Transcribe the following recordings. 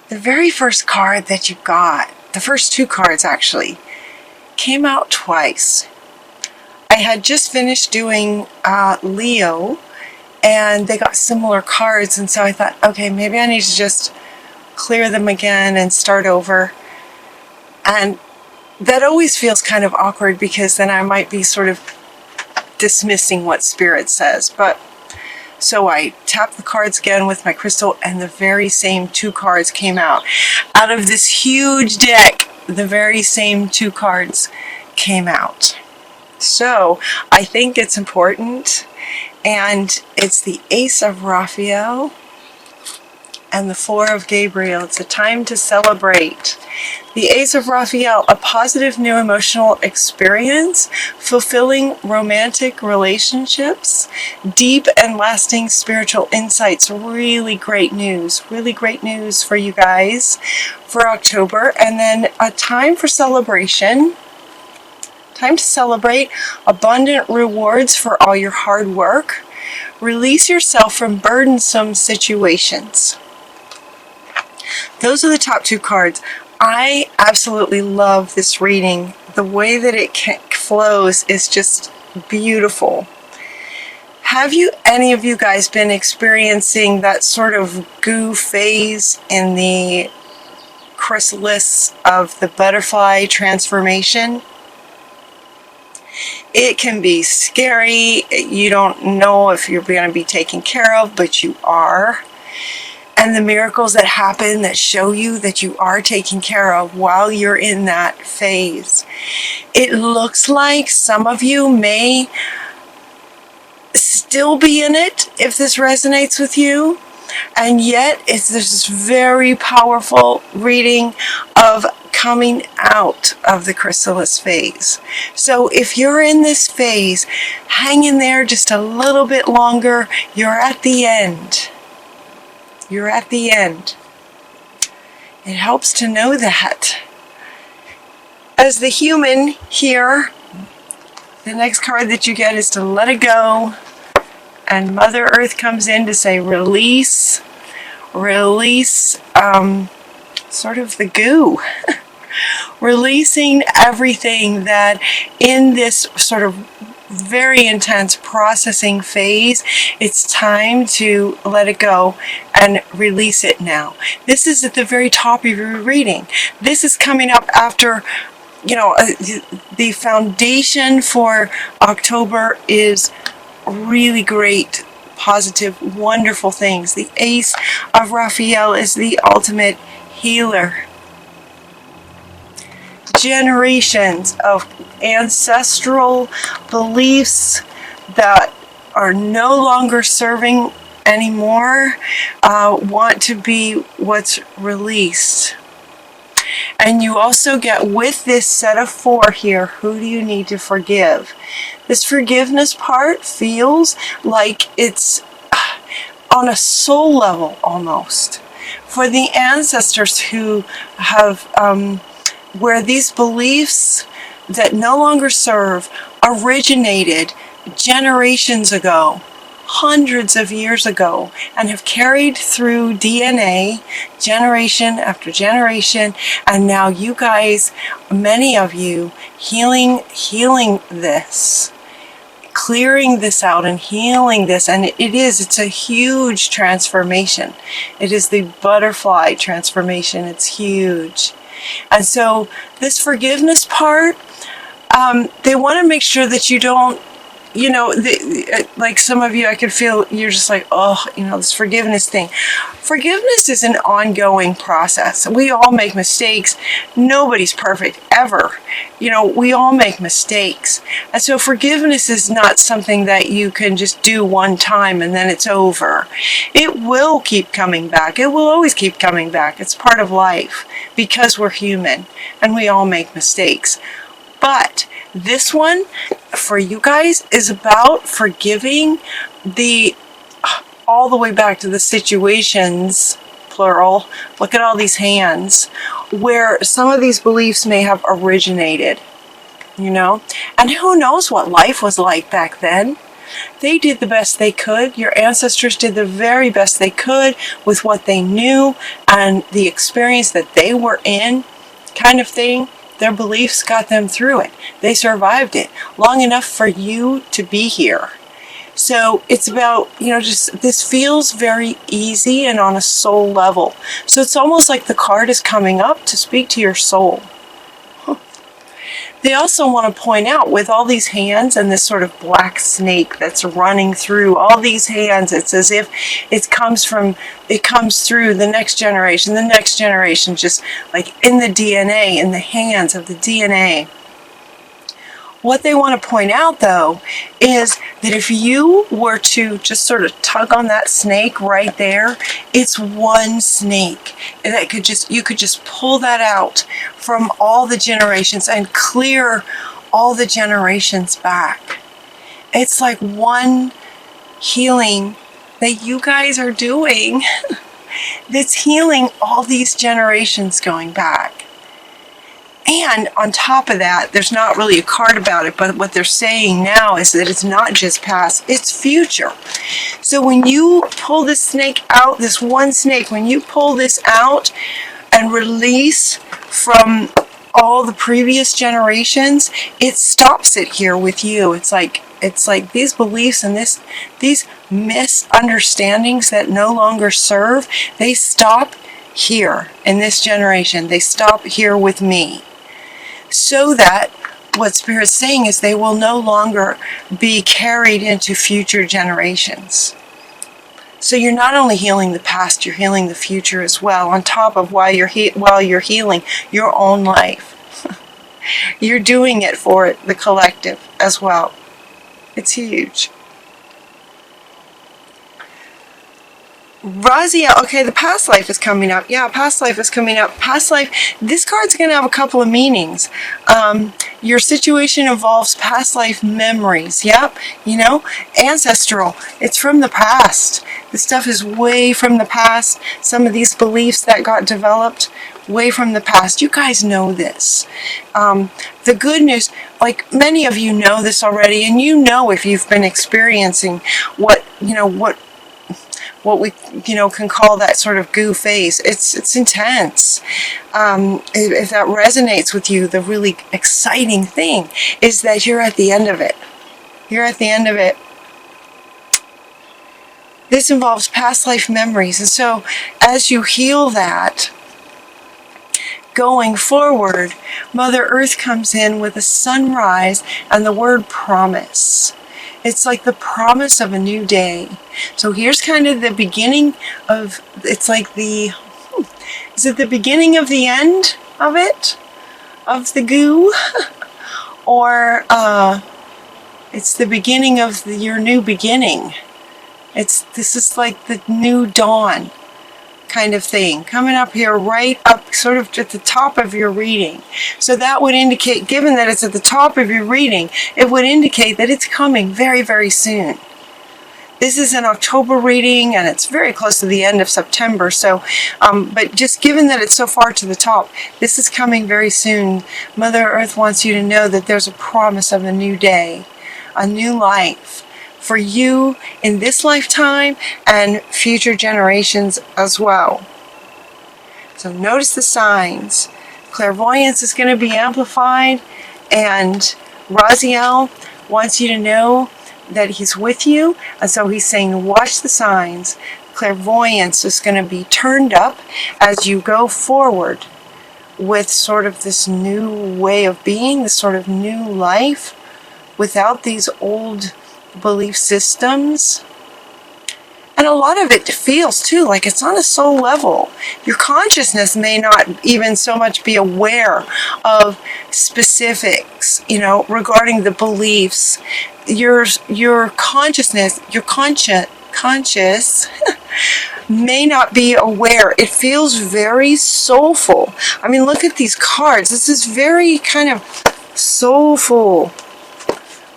The very first card that you got, the first two cards actually, came out twice. I had just finished doing Leo, and they got similar cards, and so I thought, okay, maybe I need to just clear them again and start over. And that always feels kind of awkward, because then I might be sort of dismissing what Spirit says. But so I tapped the cards again with my crystal, and the very same two cards came out. Out of this huge deck, the very same two cards came out. So I think it's important, and it's the Ace of Raphael and the Four of Gabriel. It's a time to celebrate. The Ace of Raphael, a positive new emotional experience, fulfilling romantic relationships, deep and lasting spiritual insights. Really great news for you guys for October. And then a time for celebration. Time to celebrate abundant rewards for all your hard work. Release yourself from burdensome situations. Those are the top two cards. I absolutely love this reading. The way that it flows is just beautiful. Have any of you guys been experiencing that sort of goo phase in the chrysalis of the butterfly transformation? It can be scary. You don't know if you're going to be taken care of, but you are. And the miracles that happen that show you that you are taken care of while you're in that phase. It looks like some of you may still be in it if this resonates with you. And yet it's this very powerful reading of coming out of the chrysalis phase. So if you're in this phase, hang in there just a little bit longer. You're at the end. You're at the end. It helps to know that. As the human here, the next card that you get is to let it go. And Mother Earth comes in to say release, sort of the goo. Releasing everything that in this sort of very intense processing phase, it's time to let it go and release it now. This is at the very top of your reading. This is coming up after, the foundation for October is really great, positive, wonderful things. The Ace of Raphael is the ultimate healer. Generations of ancestral beliefs that are no longer serving anymore want to be what's released. And you also get, with this set of four here, who do you need to forgive? This forgiveness part feels like it's on a soul level almost. For the ancestors who have, where these beliefs that no longer serve originated generations ago, hundreds of years ago, and have carried through DNA generation after generation, and now you guys, many of you, healing this, clearing this out and healing this. And it's a huge transformation. It is the butterfly transformation. It's huge. And so this forgiveness part, they want to make sure that you don't, like some of you, I could feel you're just like, this forgiveness thing. Forgiveness is an ongoing process. We all make mistakes. Nobody's perfect, ever. We all make mistakes. And so forgiveness is not something that you can just do one time and then it's over. It will keep coming back. It will always keep coming back. It's part of life because we're human and we all make mistakes. But this one, for you guys, is about forgiving all the way back to the situations, plural. Look at all these hands, where some of these beliefs may have originated, And who knows what life was like back then? They did the best they could. Your ancestors did the very best they could with what they knew and the experience that they were in, kind of thing. Their beliefs got them through it. They survived it long enough for you to be here. So it's about, just this feels very easy and on a soul level. So it's almost like the card is coming up to speak to your soul. They also want to point out, with all these hands and this sort of black snake that's running through all these hands, it's as if it comes through the next generation, just like in the DNA, in the hands of the DNA. What they want to point out, though, is that if you were to just sort of tug on that snake right there, it's one snake. And you could just pull that out from all the generations and clear all the generations back. It's like one healing that you guys are doing that's healing all these generations going back. And on top of that, there's not really a card about it, but what they're saying now is that it's not just past, it's future. So when you pull this snake out, this one snake, when you pull this out and release from all the previous generations, it stops it here with you. It's like these beliefs and these misunderstandings that no longer serve, they stop here in this generation. They stop here with me. So that what Spirit's saying is they will no longer be carried into future generations. So you're not only healing the past, you're healing the future as well, on top of while you're healing your own life. You're doing it for the collective as well. It's huge. Raziel, okay, the past life is coming up. Yeah, past life is coming up. Past life, this card's going to have a couple of meanings. Your situation involves past life memories. Yep, ancestral. It's from the past. This stuff is way from the past. Some of these beliefs that got developed way from the past. You guys know this. The good news, like many of you know this already, and if you've been experiencing what we can call that sort of goo phase. It's intense. If that resonates with you, the really exciting thing is that you're at the end of it. You're at the end of it. This involves past life memories, and so as you heal that, going forward, Mother Earth comes in with a sunrise and the word promise. It's like the promise of a new day. So here's kind of the beginning of, is it the beginning of the end of it? Of the goo? Or it's the beginning of your new beginning. This is like the new dawn kind of thing, coming up here, right up sort of at the top of your reading. So that would indicate, given that it's at the top of your reading, it would indicate that it's coming very, very soon. This is an October reading, and it's very close to the end of September. So, but just given that it's so far to the top, this is coming very soon. Mother Earth wants you to know that there's a promise of a new day, a new life, for you in this lifetime and future generations as well. So notice the signs. Clairvoyance is going to be amplified, and Raziel wants you to know that he's with you, and so he's saying watch the signs. Clairvoyance is going to be turned up as you go forward with sort of this new way of being, this sort of new life without these old belief systems. And a lot of it feels too like it's on a soul level. Your consciousness may not even so much be aware of specifics, regarding the beliefs. Your consciousness, your conscious may not be aware. It feels very soulful. I mean, look at these cards. This is very kind of soulful.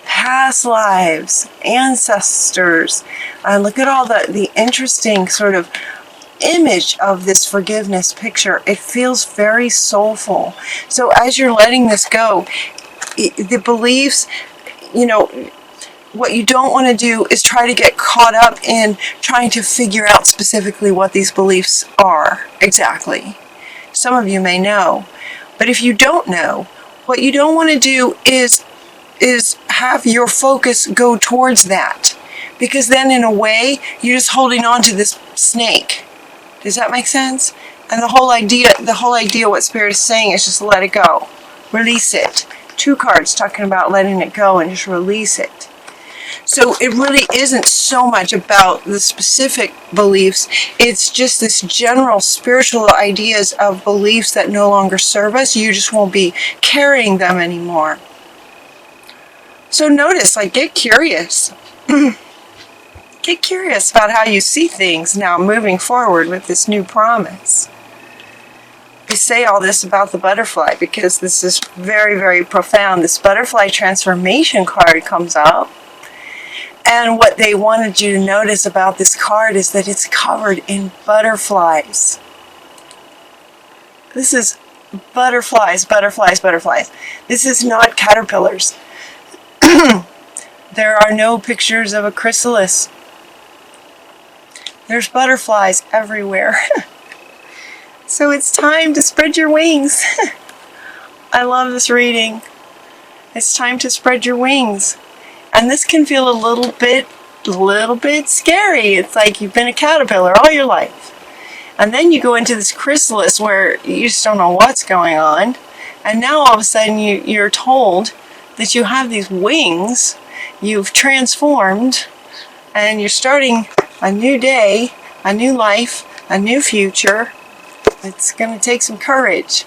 Past lives, ancestors, and look at all the interesting sort of image of this forgiveness picture. It feels very soulful. So as you're letting this go, the beliefs, what you don't want to do is try to get caught up in trying to figure out specifically what these beliefs are exactly. Some of you may know, but if you don't know, what you don't want to do is have your focus go towards that, because then in a way you're just holding on to this snake. Does that make sense? And the whole idea what Spirit is saying is just let it go, release it. 2 cards talking about letting it go and just release it. So it really isn't so much about the specific beliefs. It's just this general spiritual ideas of beliefs that no longer serve us. You just won't be carrying them anymore. So notice, like, get curious. Get curious about how you see things now moving forward with this new promise. I say all this about the butterfly because this is very, very profound. This butterfly transformation card comes up. And what they wanted you to notice about this card is that it's covered in butterflies. This is butterflies, butterflies, butterflies. This is not caterpillars. There are no pictures of a chrysalis. There's butterflies everywhere. So it's time to spread your wings. I love this reading. It's time to spread your wings. And this can feel a little bit scary. It's like you've been a caterpillar all your life. And then you go into this chrysalis where you just don't know what's going on. And now all of a sudden you're told that you have these wings. You've transformed. And you're starting a new day, a new life, a new future. It's going to take some courage.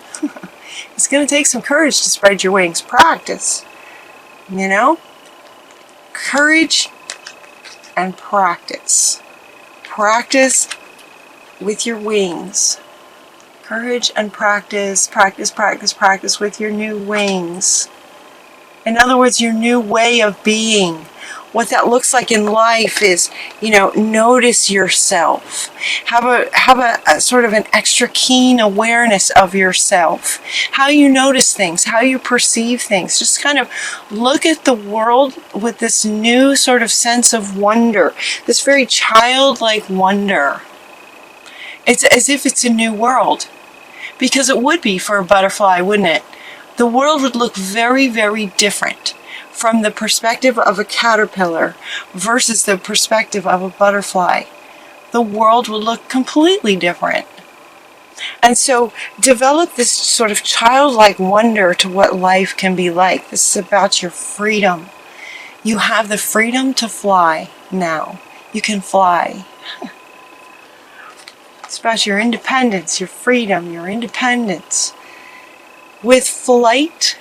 It's going to take some courage to spread your wings. Practice. You know? Courage and practice. Practice with your wings. Courage and practice, practice, practice, practice with your new wings. In other words, your new way of being. What that looks like in life is, notice yourself. Have a sort of an extra keen awareness of yourself. How you notice things, how you perceive things. Just kind of look at the world with this new sort of sense of wonder. This very childlike wonder. It's as if it's a new world. Because it would be for a butterfly, wouldn't it? The world would look very, very different from the perspective of a caterpillar versus the perspective of a butterfly. The world will look completely different. And so develop this sort of childlike wonder to what life can be like. This is about your freedom. You have the freedom to fly now. You can fly. It's about your independence, your freedom, your independence. With flight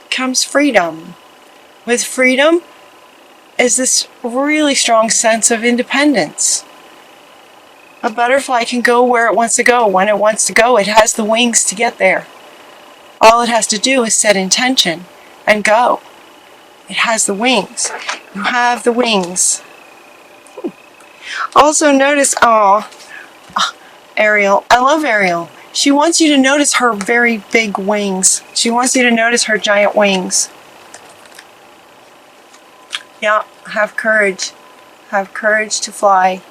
comes freedom. With freedom is this really strong sense of independence. A butterfly can go where it wants to go, when it wants to go. It has the wings to get there. All it has to do is set intention and go. It has the wings. You have the wings. Also notice, Ariel. I love Ariel. She wants you to notice her very big wings. She wants you to notice her giant wings. Yeah, have courage. Have courage to fly.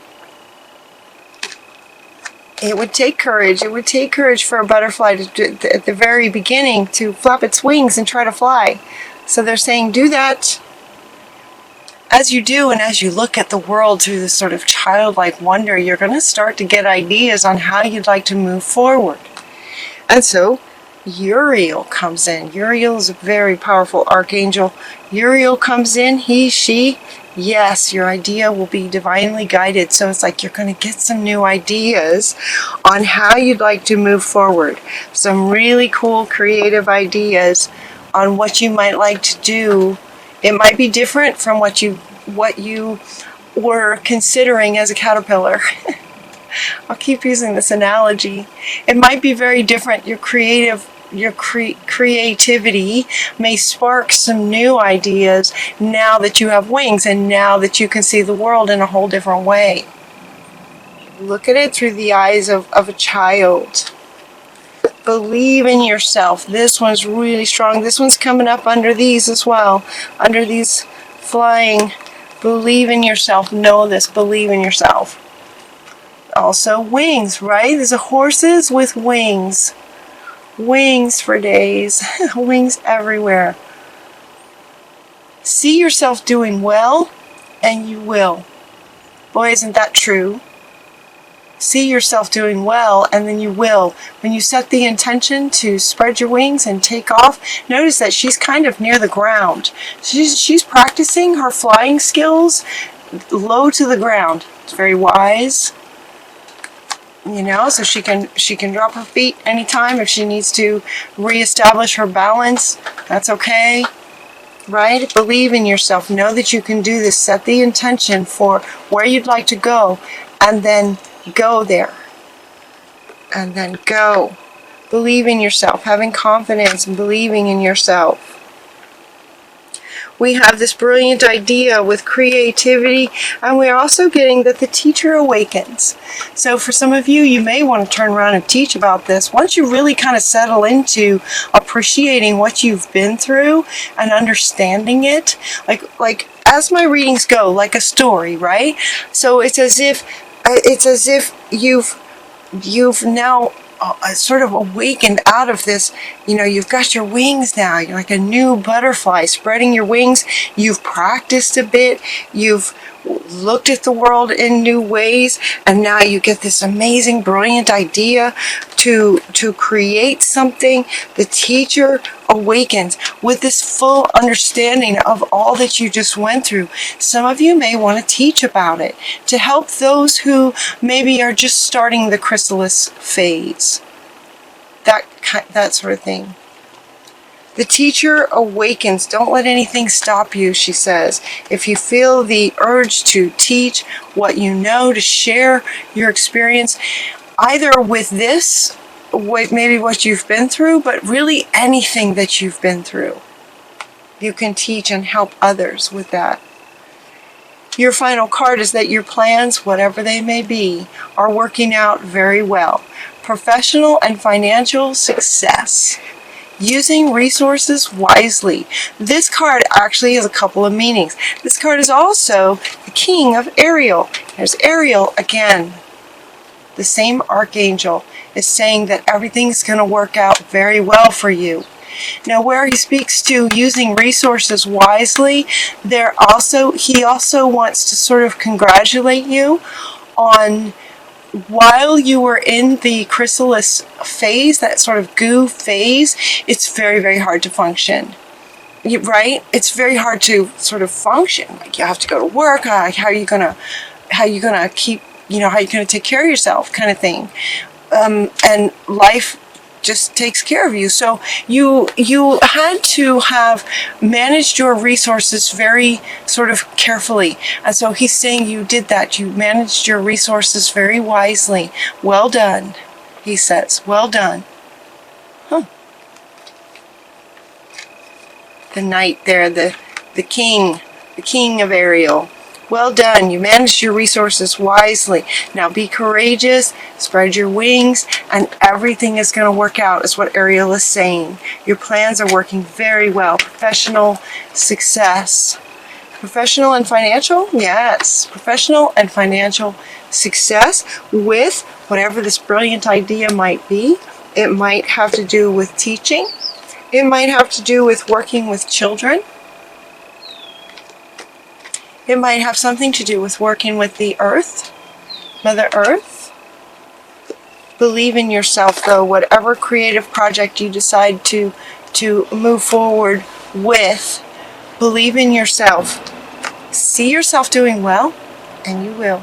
It would take courage. It would take courage for a butterfly to, at the very beginning, to flap its wings and try to fly. So they're saying, do that. As you do, and as you look at the world through this sort of childlike wonder, you're going to start to get ideas on how you'd like to move forward. And so Uriel comes in. Uriel is a very powerful archangel. Uriel comes in, he, she. Yes, your idea will be divinely guided. So it's like you're going to get some new ideas on how you'd like to move forward. Some really cool creative ideas on what you might like to do. It might be different from what you were considering as a caterpillar. I'll keep using this analogy. It might be very different. Your creativity may spark some new ideas now that you have wings and now that you can see the world in a whole different way. Look at it through the eyes of a child. Believe in yourself. This one's really strong. This one's coming up under these as well. Under these flying Believe in yourself. Know this. Believe in yourself. Also wings, right? There's a horses with wings. Wings for days. Wings everywhere. See yourself doing well, and you will. Boy, isn't that true? See yourself doing well, and then you will. When you set the intention to spread your wings and take off, notice that she's kind of near the ground. She's practicing her flying skills low to the ground. It's very wise. You know, so she can drop her feet anytime if she needs to reestablish her balance. That's okay. Right? Believe in yourself. Know that you can do this. Set the intention for where you'd like to go, and then go there. And then go. Believe in yourself. Having confidence and believing in yourself. We have this brilliant idea with creativity, and we're also getting that the teacher awakens. So for some of you, you may want to turn around and teach about this. Once you really kind of settle into appreciating what you've been through and understanding it, like as my readings go, like a story, right? So it's as if you've now sort of awakened out of this. You know, you've got your wings now. You're like a new butterfly spreading your wings. You've practiced a bit. You've looked at the world in new ways, and now you get this amazing, brilliant idea to create something. The teacher awakens with this full understanding of all that you just went through. Some of you may want to teach about it to help those who maybe are just starting the chrysalis phase. That sort of thing. The teacher awakens. Don't let anything stop you, she says. If you feel the urge to teach what you know, to share your experience, either with this, maybe what you've been through, but really anything that you've been through, you can teach and help others with that. Your final card is that your plans, whatever they may be, are working out very well. Professional and financial success. Using resources wisely. This card actually has a couple of meanings. This card is also the King of Ariel. There's Ariel again. The same archangel is saying that everything's going to work out very well for you. Now, where he speaks to using resources wisely, he also wants to sort of congratulate you on, while you were in the chrysalis phase, that sort of goo phase, it's very, very hard to function. Right? It's very hard to sort of function. Like, you have to go to work. How are you gonna keep, how are you gonna take care of yourself, kind of thing. And life just takes care of you. So you had to have managed your resources very sort of carefully. And so he's saying you did that. You managed your resources very wisely. Well done, he says. Well done. The knight there, the king of Ariel. Well done. You managed your resources wisely. Now be courageous, spread your wings, and everything is going to work out, is what Ariel is saying. Your plans are working very well. Professional success. Professional and financial? Yes. Professional and financial success with whatever this brilliant idea might be. It might have to do with teaching. It might have to do with working with children. It might have something to do with working with the earth, Mother Earth. Believe in yourself, though, whatever creative project you decide to move forward with. Believe in yourself. See yourself doing well, and you will.